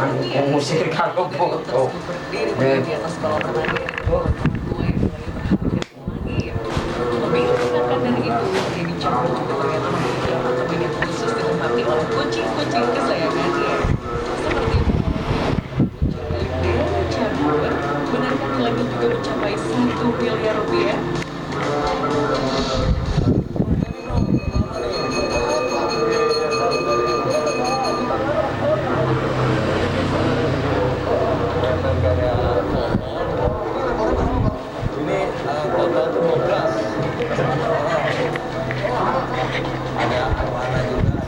mengusir kalau foto. Di atas kolam renang itu lebih menyenangkan dari itu dia dicampur juga ternyata memiliki apartemen yang khusus ditempati oleh kucing-kucing kesayangannya seperti dan Jaguar. Benarkah nilainya juga mencapai 1 miliar rupiah? Ini total 12. Ada arwana juga.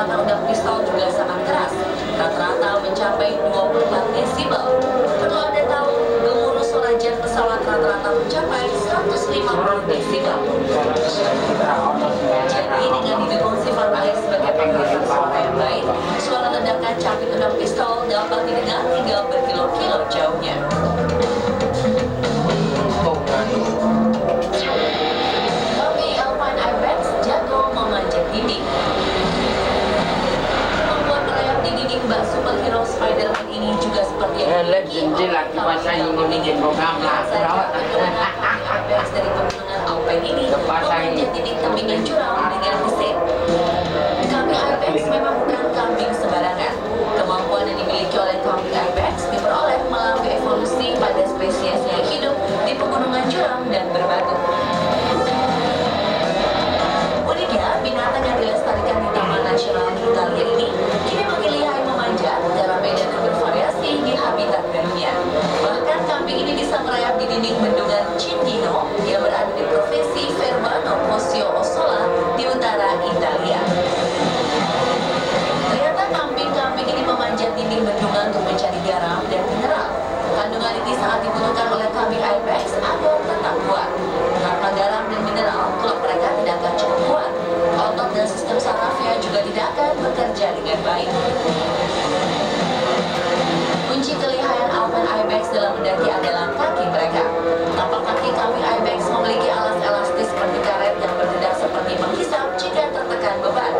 tembakan udang pistol juga sangat keras, rata-rata mencapai 24 desibel. Perlu Anda tahu, gemuruh suara jet pesawat rata-rata mencapai 150 desibel. Jadi dengan didukung sifat air sebagai penghilangkan suara yang baik, suara ledakan capit udang pistol dapat didengar hingga berkilo-kilo jauhnya. Kami Alpine Ibex jago memanjat dinding. Membuat merayap di dinding bak superhero Spider-Man ini juga seperti yang Legend lagi pasang ini di program lah. Ibex dari pegunungan Alpine ini memanjat dinding tebing yang curam dengan mesin. Kambing Ibex memang bukan kambing sembarangan. Kemampuan yang dimiliki oleh kambing Ibex diperoleh melalui evolusi pada spesies yang hidup di pegunungan curam dan berbatu. Uniknya, binatang yang dilestarikan di Taman Nasional Italia ini kini makin lihai memanjat dalam medan yang bervariasi di habitat barunya. Bahkan kambing ini bisa merayap di dinding bendungan Cindino yang berada di provinsi Verbano Cosio Ossola di utara Italia. Ternyata kambing-kambing ini memanjat dinding bendungan untuk mencari garam dan mineral. Kandungan ini sangat dibutuhkan oleh kambing Ibex agar tetap kuat. Tanpa garam dan mineral, tulang mereka tidak akan cukup kuat. Otot dan sistem sarafnya juga tidak akan bekerja dengan baik. Kunci kelihayan Alpine Ibex dalam mendaki adalah kaki mereka. Tapak kaki kambing Ibex memiliki alas elastis seperti karet yang bergerak seperti menghisap jika tertekan beban.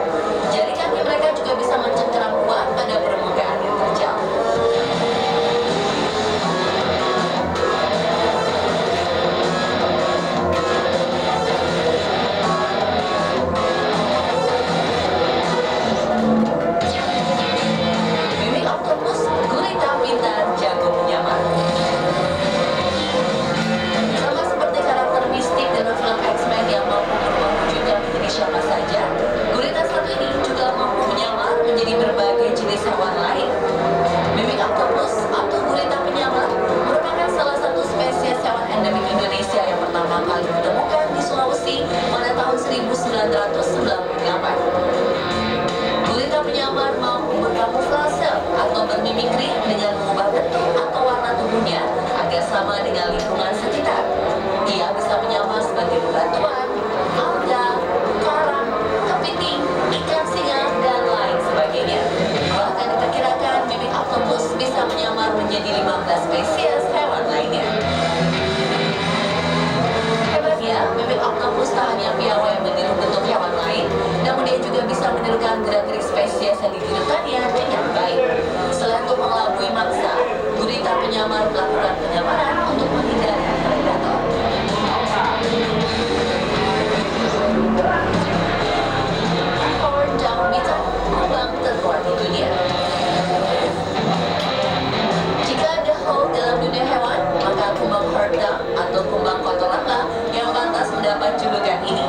Jari kaki mereka juga bisa mencengkeram kuat pada permukaan yang terjal. Mimik oktopus, gurita pintar, jago menyamar. Sama seperti karakter mistik dalam film X-Men yang mampu berubah wujudnya menjadi siapa saja, gurita satu ini juga mampu menyamar menjadi berbagai jenis hewan lain. Mimik oktopus atau gurita penyamar merupakan salah satu spesies hewan endemik Indonesia yang pertama kali ditemukan di Sulawesi pada tahun 1998. Gurita penyamar mampu berkamuflase atau bermimikri dengan mengubah bentuk atau warna tubuhnya agar sama dengan lingkungan sekitar. Ia bisa menyamar sebagai bebatuan, alga, karang, kepiting, ikan singa, dan lain sebagainya. Bahkan diperkirakan mimik oktopus bisa menyamar menjadi 15 spesies hewan lainnya. Hebatnya, mimik oktopus tak hanya piawai meniru bentuk hewan lain, namun dia juga bisa menirukan gerak-gerik spesies yang ditirukannya dengan baik. Selain untuk mengelabui mangsa, gurita penyamar melakukan penyamaran untuk menghindari predator. Horn Dog Beetle, kumbang terkuat di dunia. Jika ada hoax dalam dunia hewan, maka kumbang horn dog atau kumbang kotoranlah yang pantas mendapat julukan ini.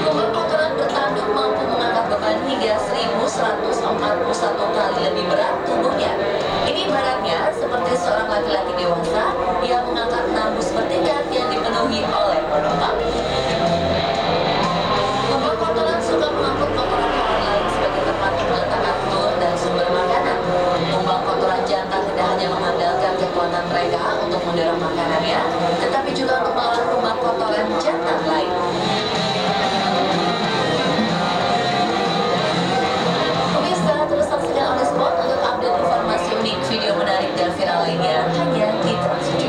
Kumbang kotoran bertanduk mampu mengangkat beban hingga 1.141 kali lebih berat tubuhnya. Ini ibaratnya seperti seorang laki-laki dewasa yang mengangkat 6 bus bertingkat yang dipenuhi oleh penumpang. Kumbang kotoran suka mengangkut kotoran hewan lain sebagai tempat meletakkan telur dan sumber makanan. Kumbang kotoran jantan tidak hanya mengandalkan kekuatan mereka untuk mendorong makanannya, tetapi juga untuk melawan kumbang kotoran jantan lain. Pemirsa, terus saksikan On The Spot untuk update informasi unik, video menarik dan viral lainnya hanya di Trans 7.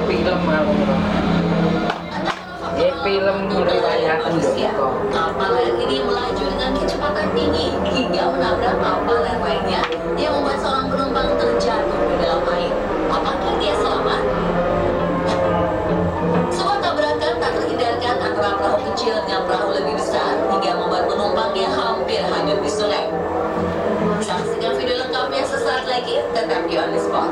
Film aku film riwayat manusia. Kapal layar ini melaju dengan kecepatan tinggi hingga menabrak kapal layar lainnya yang membuat seorang penumpang terjatuh ke dalam air. Apakah dia selamat? Sebuah tabrakan tak terhindarkan antara perahu kecil dengan perahu lebih besar hingga membuat penumpangnya hampir hanyut di sungai. Saksikan video lengkapnya sesaat lagi, tetap di On The Spot.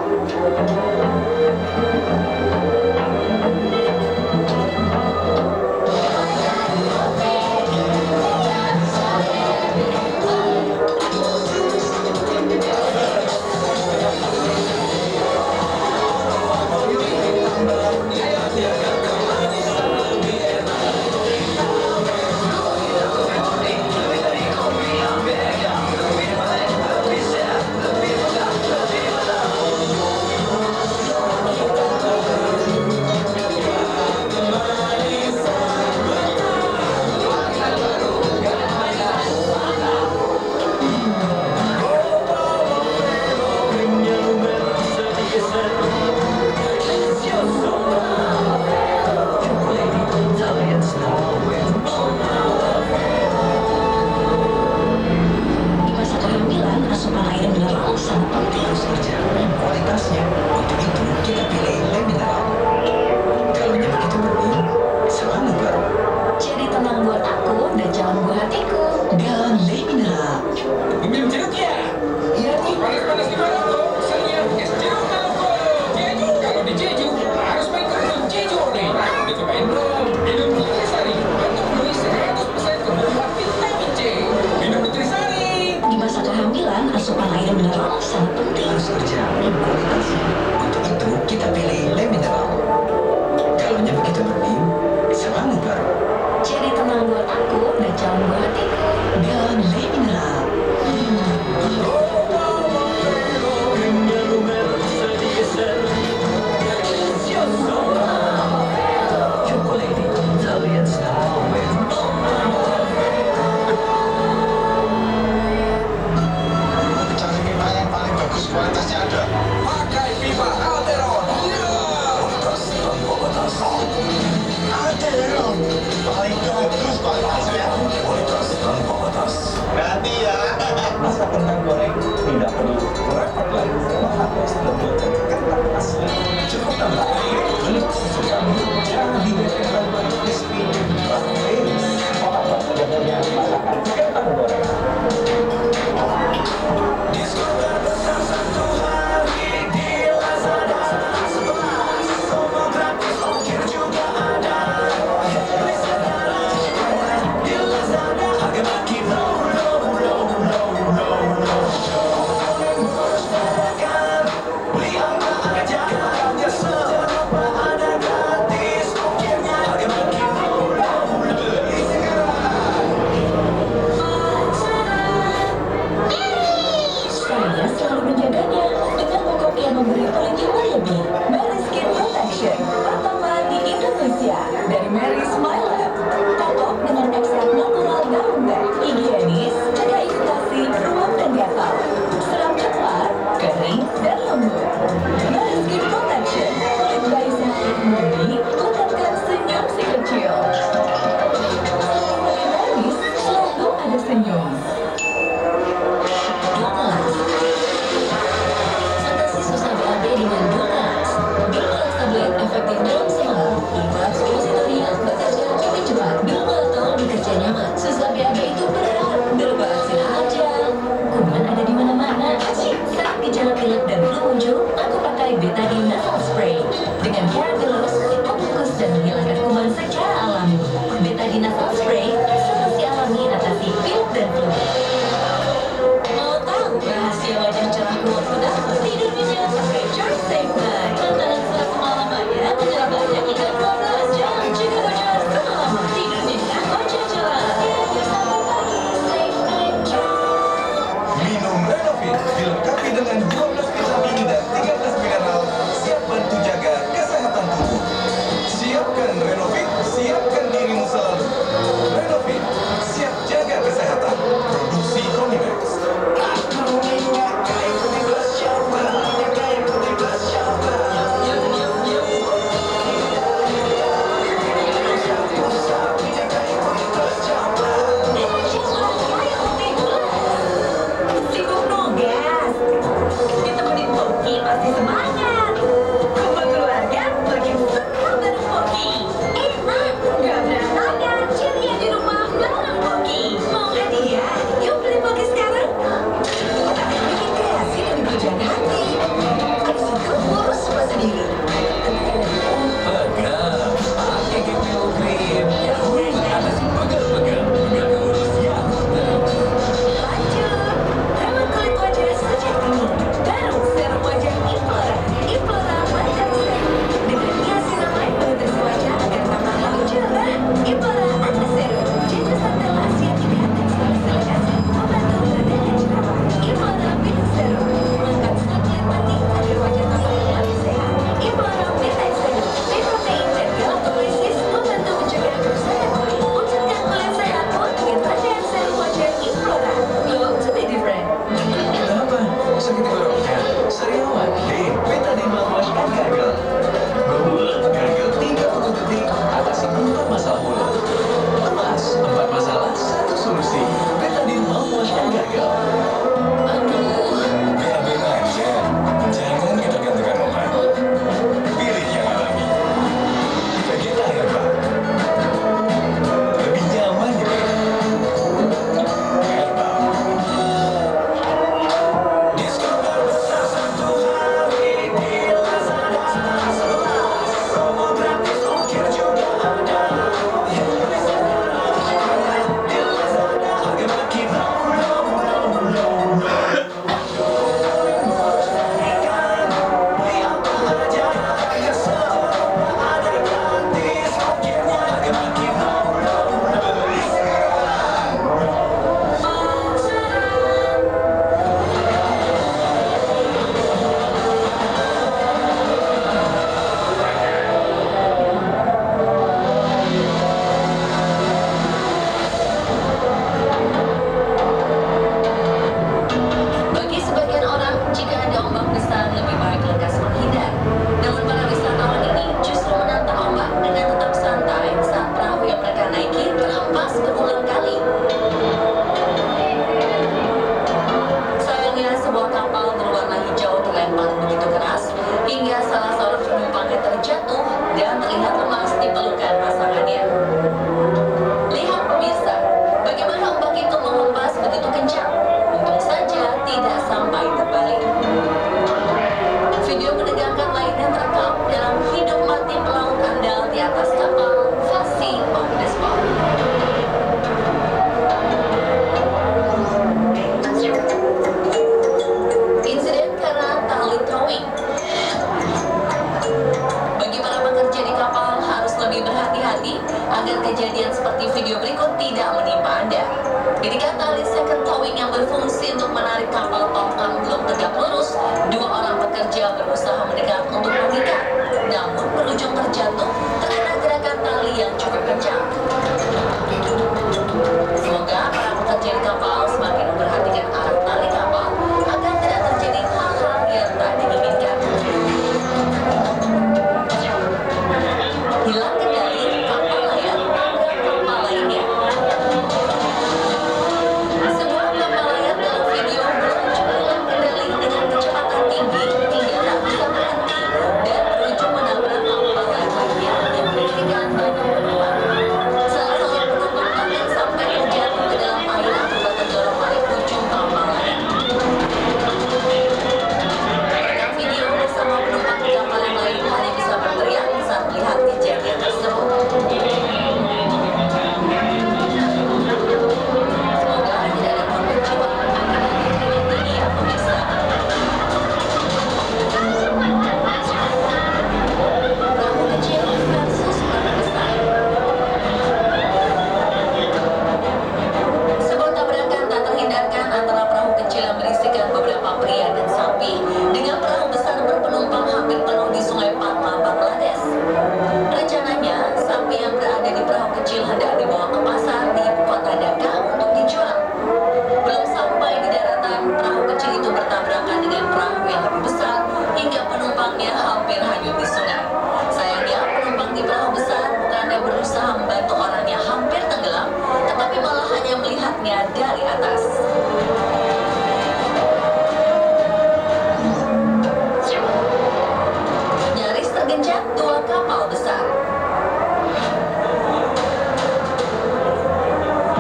puncak dua kapal besar.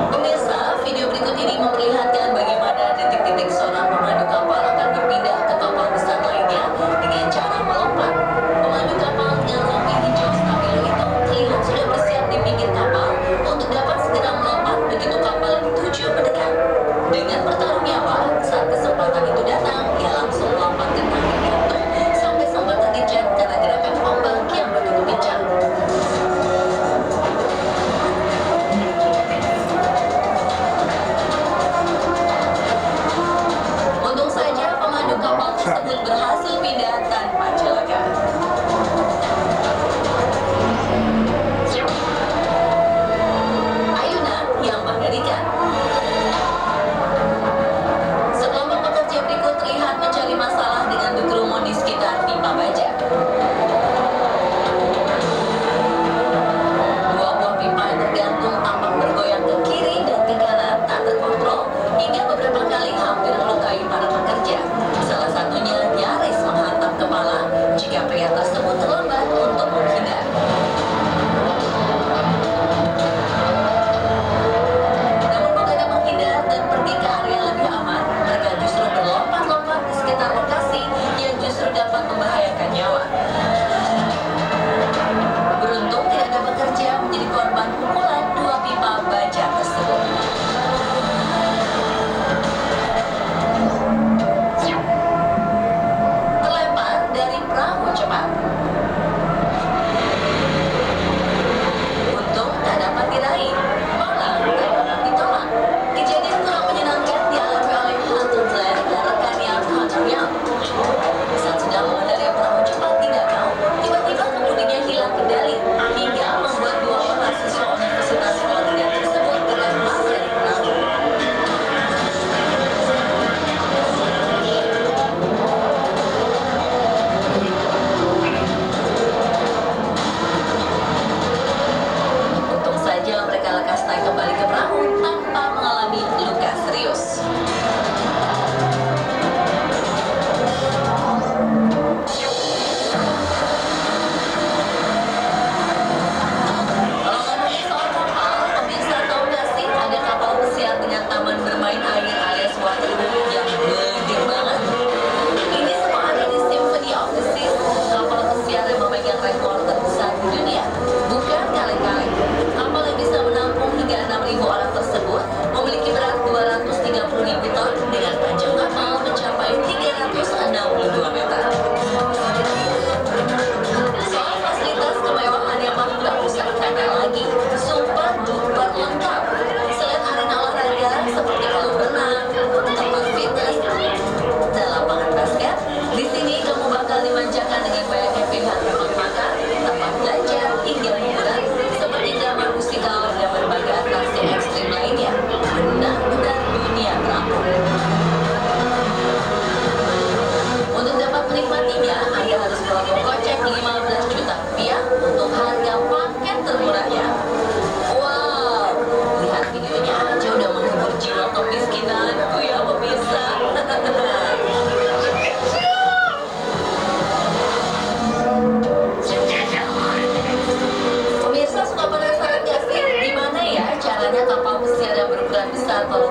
Pemirsa, video berikut ini memperlihatkan bagaimana detik-detik seorang pemandu kapal akan berpindah ke kapal besar lainnya dengan cara melompat. Pemandu kapal dengan rompi hijau stabilo itu terlihat sudah bersiap di pinggir kapal untuk dapat segera melompat begitu kapal dituju mendekat. Dengan bertaruh nyawa, saat kesempatan itu datang, ia langsung melompat ke tangki gantung sampai sempat tergelincir karena gerakan ombak yang begitu kencang. Untung saja pemandu kapal tersebut berhasil pindah tanpa celaka. Ayunan yang mengerikan. Sekelompok pekerja berikut terlihat mencari masalah dengan berkerumun di sekitar pipa baja. Dua buah pipa yang tergantung tampak bergoyang ke kiri dan ke kanan tak terkontrol hingga beberapa kali hampir melukai para pekerja. Salah satunya nyaris menghantam kepala jika pria tersebut terlambat untuk menghindar. Namun bukannya menghindar dan pergi ke area lebih aman, mereka justru berlompat-lompat di sekitar lokasi yang justru dapat membahayakan nyawa. Beruntung tidak ada pekerja menjadi korban pukulan dua pipa baja tersebut. Terlempar dari perahu cepat. Untung tak dapat diraih, malah tak dapat ditolak. Kejadian kurang menyenangkan dialami oleh Hunter Glenn dan rekannya Hunter Young. Saat sedang mengendarai perahu cepat di danau, tiba-tiba kemudinya hilang kendali hingga membuat dua mahasiswa Universitas Florida tersebut terlempar dari perahu. Untung saja mereka lekas naik kembali ke perahu tanpa mengalami luka serius. Kalau ngomongin soal kapal, pemirsa tahu nggak sih ada kapal pesiar dengan taman bermain air alias waterboom yang gede banget? Ini semua ada di Symphony of the Seas, kapal pesiar yang memegang rekor terbesar di dunia. Bukan kaleng-kaleng. Kapal yang bisa menampung hingga 6.000 orang tersebut memiliki berat 230.000 ton dengan panjang kapal mencapai 362 meter. Soal fasilitas kemewahan yang mampu nggak usah ditanya lagi, super duper lengkap. Selain arena olahraga seperti kolam renang, tempat fitness, dan lapangan basket, di sini kamu bakal dimanjakan dengan banyaknya pilihan rumah makan, tempat belanja, hingga hiburan seperti drama musikal dan berbagai atraksi ekstrim lainnya. Benar-benar dunia terapung. Untuk dapat menikmatinya, Anda harus merogoh kocek 15 juta rupiah untuk harga paket termurahnya. Wow, lihat videonya aja udah menghibur jiwa kemiskinanku ya pemirsa. Pemirsa suka penasaran gak sih gimana ya caranya kapal pesiar yang berukuran besar kalau